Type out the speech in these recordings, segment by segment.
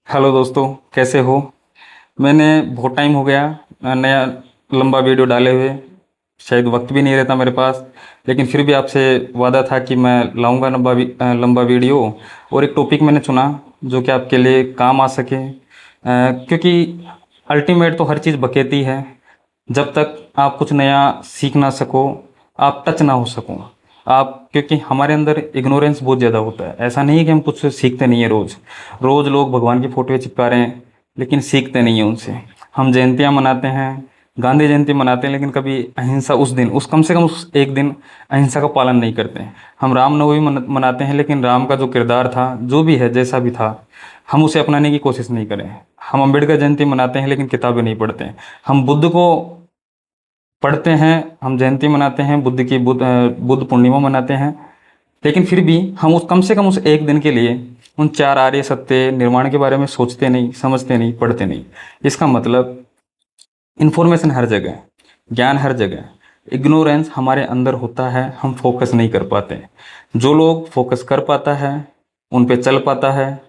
Hello दोस्तों, कैसे हो। मैंने बहुत टाइम हो गया नया लंबा वीडियो डाले हुए। शायद वक्त भी नहीं रहता मेरे पास, लेकिन फिर भी आपसे वादा था कि मैं लाऊंगा लंबा वीडियो। और एक टॉपिक मैंने चुना जो कि आपके लिए काम आ सके, क्योंकि अल्टीमेट तो हर चीज़ बकेती है। जब तक आप कुछ नया सीख ना सको, आप टच ना हो सको, आप, क्योंकि हमारे अंदर इग्नोरेंस बहुत ज़्यादा होता है। ऐसा नहीं है कि हम कुछ सीखते नहीं है। रोज़ रोज़ लोग भगवान की फ़ोटो चिपका रहे हैं, लेकिन सीखते नहीं हैं उनसे। हम जयंतियाँ मनाते हैं, गांधी जयंती मनाते हैं, लेकिन कभी अहिंसा उस दिन, उस कम से कम उस एक दिन अहिंसा का पालन नहीं करते हैं। हम रामनवमी मनाते हैं, लेकिन राम का जो किरदार था, जो भी है, जैसा भी था, हम उसे अपनाने की कोशिश नहीं करें। हम अम्बेडकर जयंती मनाते हैं, लेकिन किताबें नहीं पढ़ते हैं। हम बुद्ध को पढ़ते हैं, हम जयंती मनाते हैं, बुद्ध पूर्णिमा मनाते हैं, लेकिन फिर भी हम उस कम से कम उस एक दिन के लिए उन चार आर्य सत्य निर्माण के बारे में सोचते नहीं, समझते नहीं, पढ़ते नहीं। इसका मतलब इन्फॉर्मेशन हर जगह है, ज्ञान हर जगह है, इग्नोरेंस हमारे अंदर होता है, हम फोकस नहीं कर पाते। जो लोग फोकस कर पाता है, उन पे चल पाता है,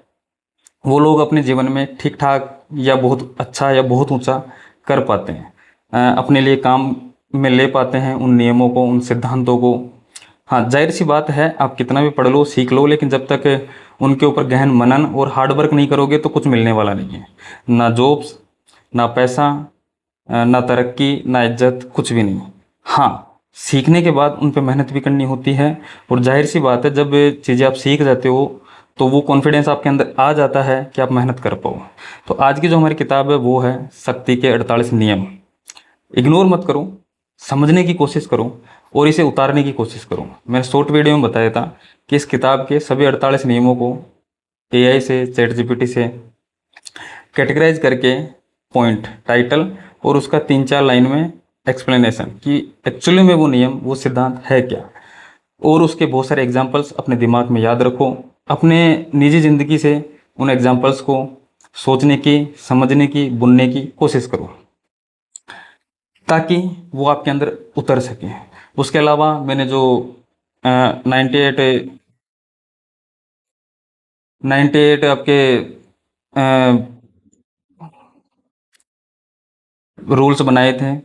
वो लोग अपने जीवन में ठीक ठाक या बहुत अच्छा या बहुत ऊंचा कर पाते हैं। अपने लिए काम में ले पाते हैं उन नियमों को, उन सिद्धांतों को। हाँ, जाहिर सी बात है, आप कितना भी पढ़ लो, सीख लो, लेकिन जब तक उनके ऊपर गहन मनन और हार्ड वर्क नहीं करोगे तो कुछ मिलने वाला नहीं है। ना जॉब्स, ना पैसा, ना तरक्की, ना इज्जत, कुछ भी नहीं। हाँ, सीखने के बाद उन पे मेहनत भी करनी होती है। और जाहिर सी बात है, जब चीज़ें आप सीख जाते हो तो वो कॉन्फिडेंस आपके अंदर आ जाता है कि आप मेहनत कर पाओ। तो आज की जो हमारी किताब है वो है शक्ति के 48 नियम। इग्नोर मत करो, समझने की कोशिश करो और इसे उतारने की कोशिश करो। मैंने शॉर्ट वीडियो में बताया था कि इस किताब के सभी 48 नियमों को एआई से, चैट जीपीटी से कैटेगराइज करके, पॉइंट, टाइटल और उसका 3-4 लाइन में एक्सप्लेनेशन कि एक्चुअली में वो नियम, वो सिद्धांत है क्या। और उसके बहुत सारे एग्जाम्पल्स अपने दिमाग में याद रखो। अपने निजी ज़िंदगी से उन एग्जाम्पल्स को सोचने की, समझने की, बुनने की कोशिश करो, ताकि वो आपके अंदर उतर सके। उसके अलावा मैंने जो 98 98 आपके रूल्स बनाए थे,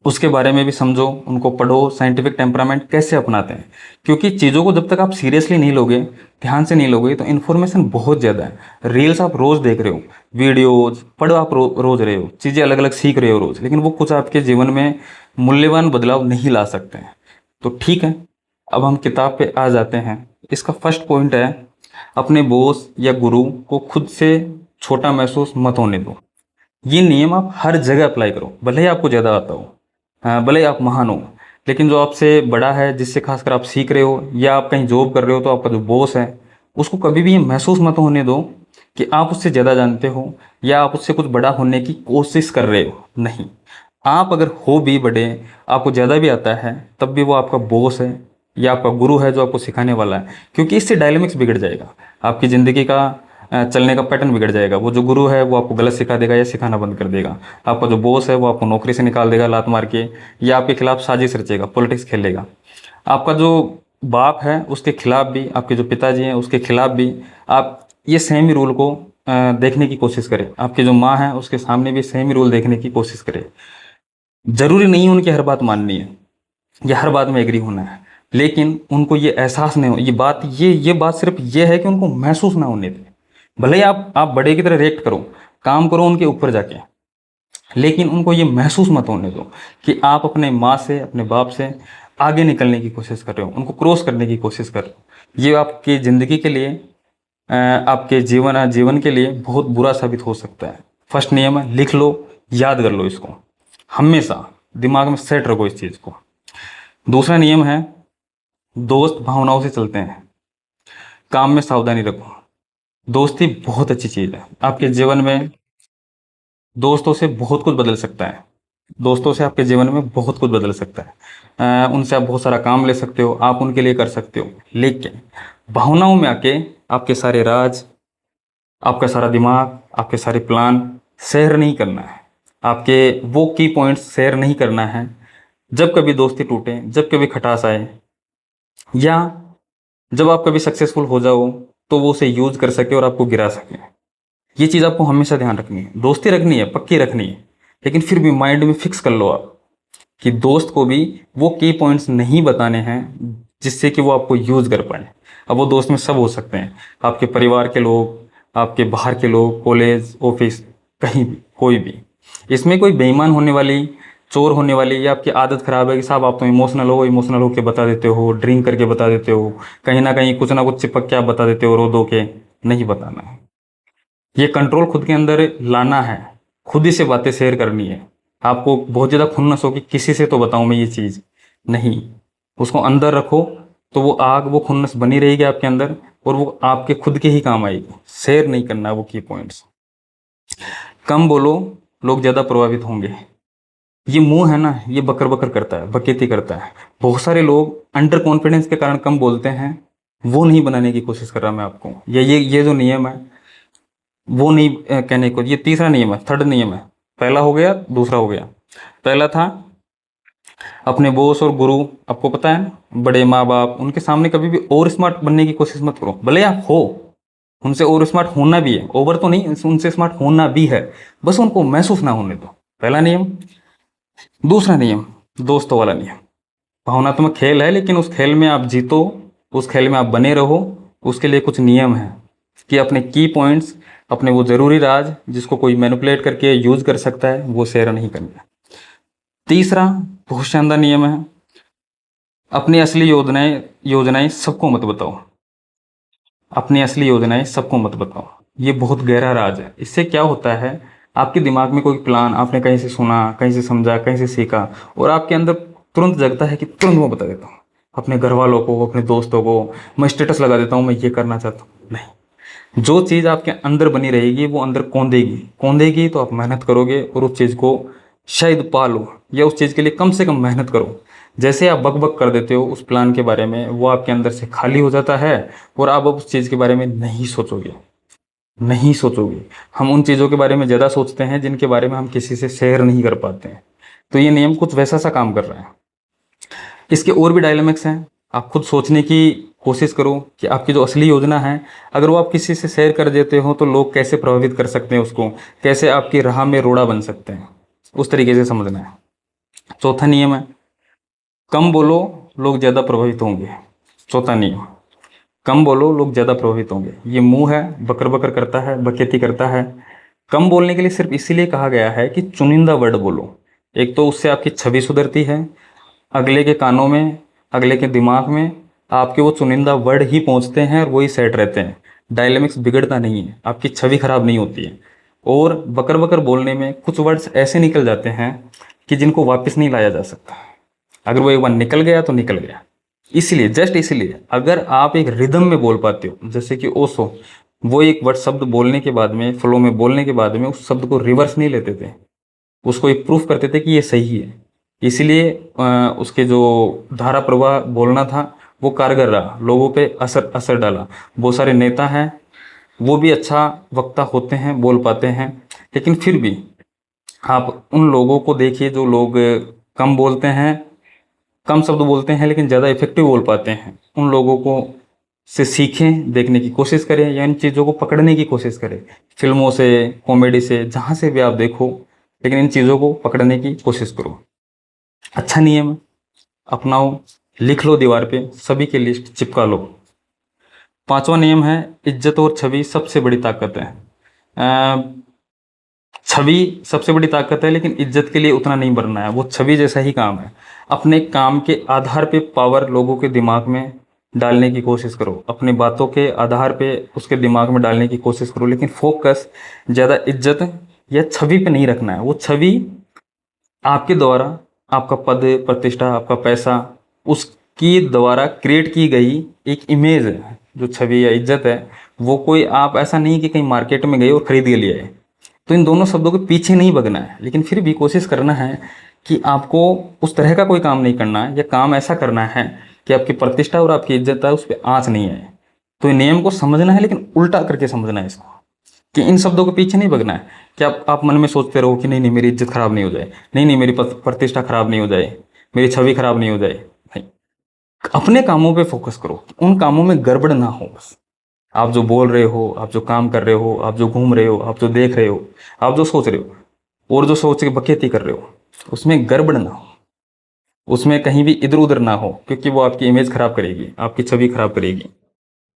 उसके बारे में भी समझो, उनको पढ़ो। साइंटिफिक टेम्परामेंट कैसे अपनाते हैं, क्योंकि चीज़ों को जब तक आप सीरियसली नहीं लोगे, ध्यान से नहीं लोगे, तो इन्फॉर्मेशन बहुत ज़्यादा है। रील्स आप रोज़ देख रहे हो, वीडियोज पढ़ आप रोज़ रहे हो, चीज़ें अलग अलग सीख रहे हो रोज़, लेकिन वो कुछ आपके जीवन में मूल्यवान बदलाव नहीं ला सकते हैं। तो ठीक है, अब हम किताब पे आ जाते हैं। इसका फर्स्ट पॉइंट है, अपने बॉस या गुरु को खुद से छोटा महसूस मत होने दो। ये नियम आप हर जगह अप्लाई करो, भले ही आपको ज़्यादा आता हो, भले ही आप महान हो, लेकिन जो आपसे बड़ा है, जिससे खासकर आप सीख रहे हो, या आप कहीं जॉब कर रहे हो, तो आपका जो बॉस है, उसको कभी भी ये महसूस मत होने दो कि आप उससे ज़्यादा जानते हो या आप उससे कुछ बड़ा होने की कोशिश कर रहे हो। नहीं, आप अगर हो भी बड़े, आपको ज़्यादा भी आता है, तब भी वो आपका बॉस है या आपका गुरु है जो आपको सिखाने वाला है। क्योंकि इससे डायलेमिक्स बिगड़ जाएगा, आपकी ज़िंदगी का चलने का पैटर्न बिगड़ जाएगा। वो जो गुरु है वो आपको गलत सिखा देगा या सिखाना बंद कर देगा। आपका जो बॉस है वो आपको नौकरी से निकाल देगा लात मार के, या आपके खिलाफ साजिश रचेगा, पॉलिटिक्स खेलेगा। आपका जो बाप है उसके खिलाफ भी, आपके जो पिताजी हैं उसके खिलाफ भी, आप ये सेम ही रूल को देखने की कोशिश करें। आपकी जो माँ है उसके सामने भी सेम ही रूल देखने की कोशिश करें। जरूरी नहीं है उनकी हर बात माननी है या हर बात में एग्री होना है, लेकिन उनको ये एहसास नहीं हो, ये बात सिर्फ ये है कि उनको महसूस ना होने दें। भले ही आप बड़े की तरह रिएक्ट करो, काम करो उनके ऊपर जाके, लेकिन उनको ये महसूस मत होने दो कि आप अपने माँ से, अपने बाप से आगे निकलने की कोशिश कर रहे हो, उनको क्रॉस करने की कोशिश कर रहे हो। ये आपकी ज़िंदगी के लिए, आपके जीवन के लिए बहुत बुरा साबित हो सकता है। फर्स्ट नियम है, लिख लो, याद कर लो इसको, हमेशा दिमाग में सेट रखो इस चीज़ को। दूसरा नियम है, दोस्त भावनाओं से चलते हैं, काम में सावधानी रखो। दोस्ती बहुत अच्छी चीज़ है आपके जीवन में। दोस्तों से बहुत कुछ बदल सकता है, दोस्तों से आपके जीवन में बहुत कुछ बदल सकता है। उनसे आप बहुत सारा काम ले सकते हो, आप उनके लिए कर सकते हो, लेकिन भावनाओं में आके आपके सारे राज, आपका सारा दिमाग, आपके सारे प्लान शेयर नहीं करना है। आपके वो की पॉइंट्स शेयर नहीं करना है। जब कभी दोस्ती टूटे, जब कभी खटास आए, या जब आप कभी सक्सेसफुल हो जाओ, तो वो उसे यूज कर सके और आपको गिरा सके। ये चीज़ आपको हमेशा ध्यान रखनी है। दोस्ती रखनी है, पक्की रखनी है, लेकिन फिर भी माइंड में फिक्स कर लो आप कि दोस्त को भी वो की पॉइंट्स नहीं बताने हैं जिससे कि वो आपको यूज़ कर पाए। अब वो दोस्त में सब हो सकते हैं, आपके परिवार के लोग, आपके बाहर के लोग, कॉलेज, ऑफिस, कहीं भी, कोई भी। इसमें कोई बेईमान होने वाली, चोर होने वाली, या आपकी आदत खराब है कि साहब आप तो इमोशनल हो के बता देते हो, ड्रिंक करके बता देते हो, कहीं ना कुछ चिपक के आप बता देते हो रो दो के, नहीं बताना है। ये कंट्रोल खुद के अंदर लाना है, खुद ही से बातें शेयर करनी है। आपको बहुत ज़्यादा खुन्नस हो कि किसी से तो बताऊं मैं ये चीज़, नहीं, उसको अंदर रखो, तो वो आग, वो खुन्नस बनी रहेगी आपके अंदर, और वो आपके खुद के ही काम आएगी। शेयर नहीं करना वो की पॉइंट्स। कम बोलो, लोग ज़्यादा प्रभावित होंगे। ये मुंह है ना, ये बकर बकर करता है, बकेती करता है। बहुत सारे लोग अंडर कॉन्फिडेंस के कारण कम बोलते हैं, वो नहीं बनाने की कोशिश कर रहा मैं आपको। ये जो नियम है, वो नहीं कहने को, ये तीसरा नियम है, थर्ड नियम है। पहला हो गया, दूसरा हो गया। पहला था अपने बॉस और गुरु, आपको पता है ना, बड़े माँ बाप, उनके सामने कभी भी और स्मार्ट बनने की कोशिश मत करो। भले आप हो, उनसे और स्मार्ट होना भी है, ओवर तो नहीं, उनसे स्मार्ट होना भी है, बस उनको महसूस ना होने दो। पहला नियम। दूसरा नियम, दोस्तों वाला नियम। भावनात्मक खेल है, लेकिन उस खेल में आप जीतो, उस खेल में आप बने रहो। उसके लिए कुछ नियम है कि अपने की पॉइंट्स, अपने वो जरूरी राज जिसको कोई मैनिपुलेट करके यूज कर सकता है, वो शेयर नहीं करना। तीसरा बहुत शानदार नियम है, अपनी असली योजनाएं योजनाएं सबको मत बताओ। अपनी असली योजनाएं सबको मत बताओ, ये बहुत गहरा राज है। इससे क्या होता है, आपके दिमाग में कोई प्लान आपने कहीं से सुना, कहीं से समझा, कहीं से सीखा, और आपके अंदर तुरंत जगता है कि तुरंत मैं बता देता हूँ अपने घर वालों को, अपने दोस्तों को, मैं स्टेटस लगा देता हूँ मैं ये करना चाहता हूँ। नहीं, जो चीज़ आपके अंदर बनी रहेगी वो अंदर कौंधेगी, कौंधेगी तो आप मेहनत करोगे और उस चीज़ को शायद पालो, या उस चीज़ के लिए कम से कम मेहनत करो। जैसे आप बक बक कर देते हो उस प्लान के बारे में, वो आपके अंदर से खाली हो जाता है, और आप अब उस चीज़ के बारे में नहीं सोचोगे, नहीं सोचोगे। हम उन चीज़ों के बारे में ज़्यादा सोचते हैं जिनके बारे में हम किसी से शेयर नहीं कर पाते हैं। तो ये नियम कुछ वैसा सा काम कर रहा है। इसके और भी डायनामिक्स हैं, आप खुद सोचने की कोशिश करो कि आपकी जो असली योजना है, अगर वो आप किसी से शेयर कर देते हो तो लोग कैसे प्रभावित कर सकते हैं उसको, कैसे आपकी राह में रोड़ा बन सकते हैं, उस तरीके से समझना है। चौथा नियम है, कम बोलो, लोग ज़्यादा प्रभावित होंगे। चौथा नियम, कम बोलो, लोग ज़्यादा प्रभावित होंगे। ये मुंह है, बकर बकर करता है, बकेती करता है। कम बोलने के लिए सिर्फ इसीलिए कहा गया है कि चुनिंदा वर्ड बोलो। एक तो उससे आपकी छवि सुधरती है, अगले के कानों में, अगले के दिमाग में आपके वो चुनिंदा वर्ड ही पहुंचते हैं और वही सेट रहते हैं। डायलेमिक्स बिगड़ता नहीं है, आपकी छवि खराब नहीं होती है। और बकर बकर बोलने में कुछ वर्ड्स ऐसे निकल जाते हैं कि जिनको वापस नहीं लाया जा सकता। अगर वो एक बार निकल गया तो निकल गया। इसलिए, जस्ट इसलिए, अगर आप एक रिदम में बोल पाते हो, जैसे कि ओसो, वो एक वर्ड शब्द बोलने के बाद में, फ्लो में बोलने के बाद में उस शब्द को रिवर्स नहीं लेते थे, उसको एक प्रूफ करते थे कि ये सही है। इसलिए उसके जो धारा प्रवाह बोलना था वो कारगर रहा, लोगों पे असर असर डाला। बहुत सारे नेता हैं, वो भी अच्छा वक्ता होते हैं, बोल पाते हैं, लेकिन फिर भी आप उन लोगों को देखिए जो लोग कम बोलते हैं, कम शब्द बोलते हैं, लेकिन ज़्यादा इफेक्टिव बोल पाते हैं। उन लोगों को से सीखें, देखने की कोशिश करें, या इन चीज़ों को पकड़ने की कोशिश करें, फिल्मों से, कॉमेडी से, जहाँ से भी आप देखो, लेकिन इन चीज़ों को पकड़ने की कोशिश करो। अच्छा नियम है, अपनाओ, लिख लो दीवार पे, सभी की लिस्ट चिपका लो। पांचवा नियम है, इज्जत और छवि सबसे बड़ी ताकत है। छवि सबसे बड़ी ताकत है, लेकिन इज्जत के लिए उतना नहीं बनना है, वो छवि जैसा ही काम है। अपने काम के आधार पे पावर लोगों के दिमाग में डालने की कोशिश करो, अपनी बातों के आधार पे उसके दिमाग में डालने की कोशिश करो, लेकिन फोकस ज़्यादा इज्जत या छवि पे नहीं रखना है। वो छवि आपके द्वारा, आपका पद प्रतिष्ठा, आपका पैसा, उसकी द्वारा क्रिएट की गई एक इमेज है। जो छवि या इज्जत है, वो कोई, आप ऐसा नहीं कि कहीं मार्केट में गए और खरीद के लिए आए। तो इन दोनों शब्दों के पीछे नहीं भगना है, लेकिन फिर भी कोशिश करना है कि आपको उस तरह का कोई काम नहीं करना है, या काम ऐसा करना है कि आपकी प्रतिष्ठा और आपकी इज्जत है उस पर आँच नहीं आए। तो ये नियम को समझना है, लेकिन उल्टा करके समझना है इसको, कि इन शब्दों के पीछे नहीं भगना है कि आप मन में सोचते रहो कि नहीं नहीं मेरी इज्जत खराब नहीं हो जाए, नहीं नहीं मेरी प्रतिष्ठा खराब नहीं हो जाए, मेरी छवि खराब नहीं हो जाए। नहीं, अपने कामों पे फोकस करो, उन कामों में गड़बड़ ना हो बस। आप जो बोल रहे हो, आप जो काम कर रहे हो, आप जो घूम रहे हो, आप जो देख रहे हो, आप जो सोच रहे हो और जो सोच के बखेती कर रहे हो, उसमें गड़बड़ ना हो, उसमें कहीं भी इधर उधर ना हो, क्योंकि वो आपकी इमेज खराब करेगी, आपकी छवि खराब करेगी।